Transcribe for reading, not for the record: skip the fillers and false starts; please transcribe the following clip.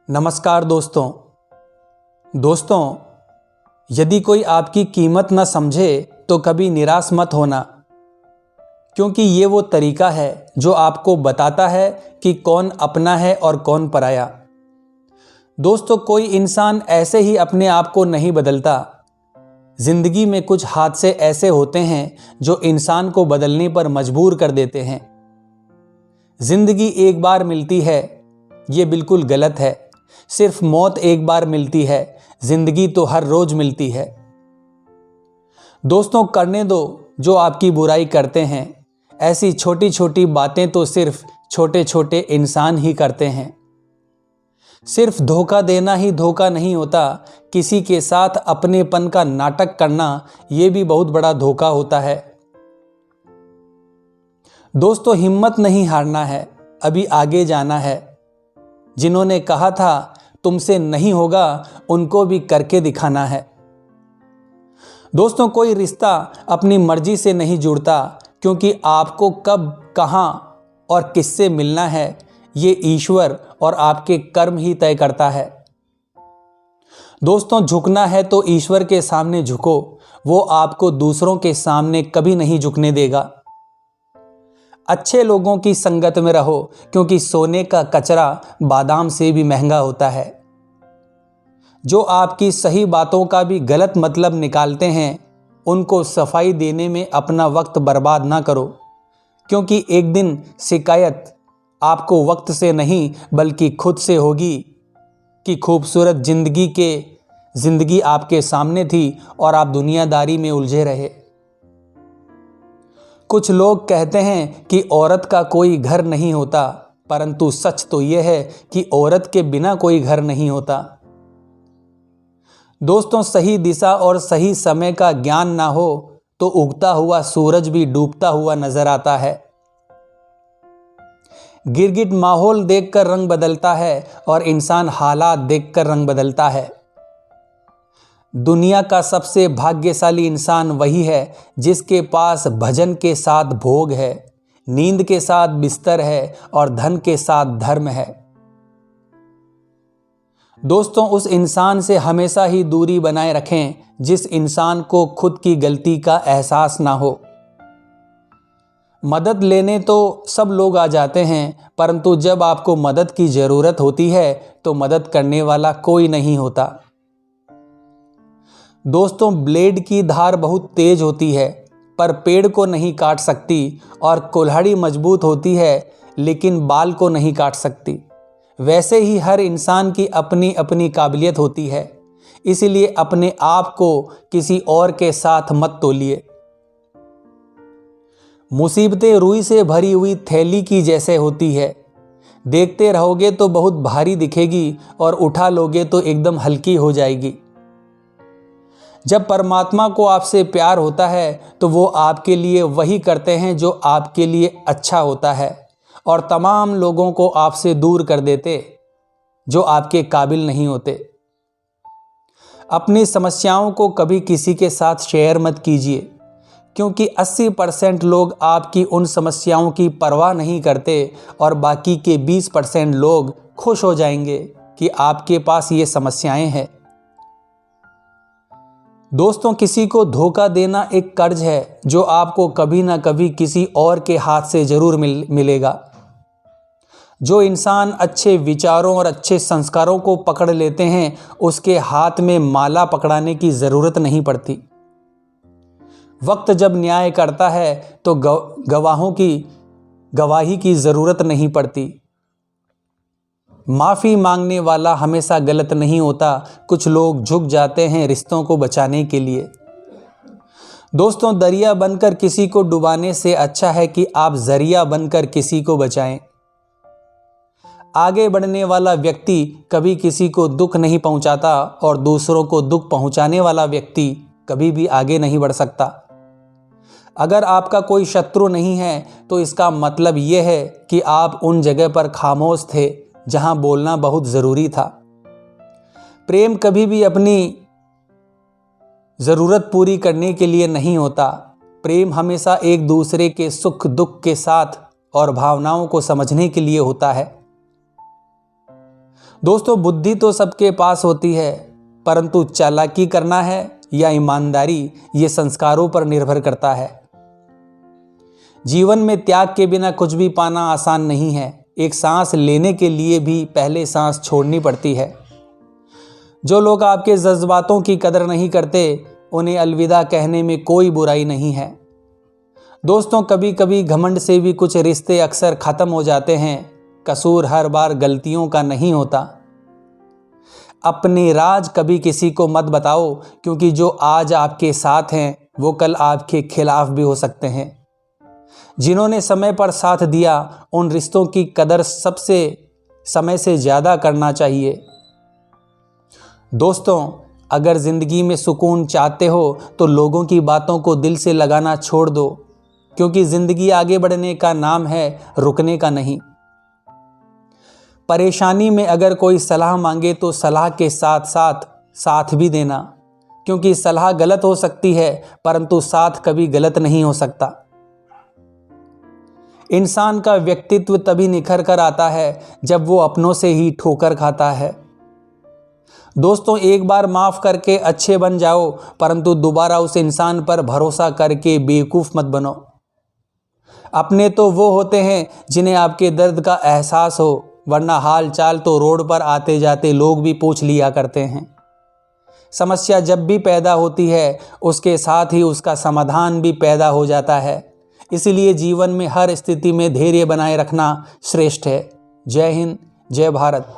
नमस्कार दोस्तों, यदि कोई आपकी कीमत न समझे तो कभी निराश मत होना, क्योंकि ये वो तरीका है जो आपको बताता है कि कौन अपना है और कौन पराया। दोस्तों, कोई इंसान ऐसे ही अपने आप को नहीं बदलता। जिंदगी में कुछ हादसे ऐसे होते हैं जो इंसान को बदलने पर मजबूर कर देते हैं। जिंदगी एक बार मिलती है, ये बिल्कुल गलत है। सिर्फ मौत एक बार मिलती है, जिंदगी तो हर रोज मिलती है। दोस्तों, करने दो जो आपकी बुराई करते हैं। ऐसी छोटी छोटी बातें तो सिर्फ छोटे छोटे इंसान ही करते हैं। सिर्फ धोखा देना ही धोखा नहीं होता, किसी के साथ अपनेपन का नाटक करना यह भी बहुत बड़ा धोखा होता है। दोस्तों, हिम्मत नहीं हारना है, अभी आगे जाना है। जिन्होंने कहा था तुमसे नहीं होगा, उनको भी करके दिखाना है। दोस्तों, कोई रिश्ता अपनी मर्जी से नहीं जुड़ता, क्योंकि आपको कब, कहां और किससे मिलना है ये ईश्वर और आपके कर्म ही तय करता है। दोस्तों, झुकना है तो ईश्वर के सामने झुको, वो आपको दूसरों के सामने कभी नहीं झुकने देगा। अच्छे लोगों की संगत में रहो, क्योंकि सोने का कचरा बादाम से भी महंगा होता है। जो आपकी सही बातों का भी गलत मतलब निकालते हैं, उनको सफाई देने में अपना वक्त बर्बाद ना करो, क्योंकि एक दिन शिकायत आपको वक्त से नहीं बल्कि खुद से होगी कि खूबसूरत जिंदगी आपके सामने थी और आप दुनियादारी में उलझे रहे। कुछ लोग कहते हैं कि औरत का कोई घर नहीं होता, परंतु सच तो यह है कि औरत के बिना कोई घर नहीं होता। दोस्तों, सही दिशा और सही समय का ज्ञान ना हो तो उगता हुआ सूरज भी डूबता हुआ नजर आता है। गिरगिट माहौल देखकर रंग बदलता है और इंसान हालात देखकर रंग बदलता है। दुनिया का सबसे भाग्यशाली इंसान वही है जिसके पास भजन के साथ भोग है, नींद के साथ बिस्तर है और धन के साथ धर्म है। दोस्तों, उस इंसान से हमेशा ही दूरी बनाए रखें जिस इंसान को खुद की गलती का एहसास ना हो। मदद लेने तो सब लोग आ जाते हैं, परंतु जब आपको मदद की ज़रूरत होती है तो मदद करने वाला कोई नहीं होता। दोस्तों, ब्लेड की धार बहुत तेज होती है पर पेड़ को नहीं काट सकती, और कुल्हाड़ी मजबूत होती है लेकिन बाल को नहीं काट सकती। वैसे ही हर इंसान की अपनी अपनी काबिलियत होती है, इसलिए अपने आप को किसी और के साथ मत तोलिए। मुसीबतें रुई से भरी हुई थैली की जैसे होती है, देखते रहोगे तो बहुत भारी दिखेगी और उठा लोगे तो एकदम हल्की हो जाएगी। जब परमात्मा को आपसे प्यार होता है तो वो आपके लिए वही करते हैं जो आपके लिए अच्छा होता है, और तमाम लोगों को आपसे दूर कर देते जो आपके काबिल नहीं होते। अपनी समस्याओं को कभी किसी के साथ शेयर मत कीजिए, क्योंकि 80% लोग आपकी उन समस्याओं की परवाह नहीं करते और बाकी के 20% लोग खुश हो जाएंगे कि आपके पास ये समस्याएं हैं। दोस्तों, किसी को धोखा देना एक कर्ज है जो आपको कभी ना कभी किसी और के हाथ से जरूर मिलेगा। जो इंसान अच्छे विचारों और अच्छे संस्कारों को पकड़ लेते हैं, उसके हाथ में माला पकड़ाने की ज़रूरत नहीं पड़ती। वक्त जब न्याय करता है तो गवाहों की गवाही की ज़रूरत नहीं पड़ती। माफ़ी मांगने वाला हमेशा गलत नहीं होता, कुछ लोग झुक जाते हैं रिश्तों को बचाने के लिए। दोस्तों, दरिया बनकर किसी को डुबाने से अच्छा है कि आप जरिया बनकर किसी को बचाएं। आगे बढ़ने वाला व्यक्ति कभी किसी को दुख नहीं पहुंचाता, और दूसरों को दुख पहुंचाने वाला व्यक्ति कभी भी आगे नहीं बढ़ सकता। अगर आपका कोई शत्रु नहीं है तो इसका मतलब यह है कि आप उन जगह पर खामोश थे जहां बोलना बहुत ज़रूरी था। प्रेम कभी भी अपनी ज़रूरत पूरी करने के लिए नहीं होता। प्रेम हमेशा एक दूसरे के सुख दुख के साथ और भावनाओं को समझने के लिए होता है। दोस्तों, बुद्धि तो सबके पास होती है, परंतु चालाकी करना है या ईमानदारी, ये संस्कारों पर निर्भर करता है। जीवन में त्याग के बिना कुछ भी पाना आसान नहीं है। एक सांस लेने के लिए भी पहले सांस छोड़नी पड़ती है। जो लोग आपके जज्बातों की कदर नहीं करते, उन्हें अलविदा कहने में कोई बुराई नहीं है। दोस्तों, कभी कभी घमंड से भी कुछ रिश्ते अक्सर ख़त्म हो जाते हैं। कसूर हर बार गलतियों का नहीं होता। अपने राज कभी किसी को मत बताओ, क्योंकि जो आज आपके साथ हैं वो कल आपके खिलाफ भी हो सकते हैं। जिन्होंने समय पर साथ दिया, उन रिश्तों की कदर सबसे समय से ज़्यादा करना चाहिए। दोस्तों, अगर ज़िंदगी में सुकून चाहते हो तो लोगों की बातों को दिल से लगाना छोड़ दो, क्योंकि ज़िंदगी आगे बढ़ने का नाम है, रुकने का नहीं। परेशानी में अगर कोई सलाह मांगे तो सलाह के साथ साथ साथ भी देना, क्योंकि सलाह गलत हो सकती है परंतु साथ कभी गलत नहीं हो सकता। इंसान का व्यक्तित्व तभी निखर कर आता है जब वो अपनों से ही ठोकर खाता है। दोस्तों, एक बार माफ़ करके अच्छे बन जाओ, परंतु दोबारा उस इंसान पर भरोसा करके बेवकूफ़ मत बनो। अपने तो वो होते हैं जिन्हें आपके दर्द का एहसास हो, वरना हाल चाल तो रोड पर आते जाते लोग भी पूछ लिया करते हैं। समस्या जब भी पैदा होती है, उसके साथ ही उसका समाधान भी पैदा हो जाता है। इसलिए जीवन में हर स्थिति में धैर्य बनाए रखना श्रेष्ठ है। जय हिंद, जय भारत।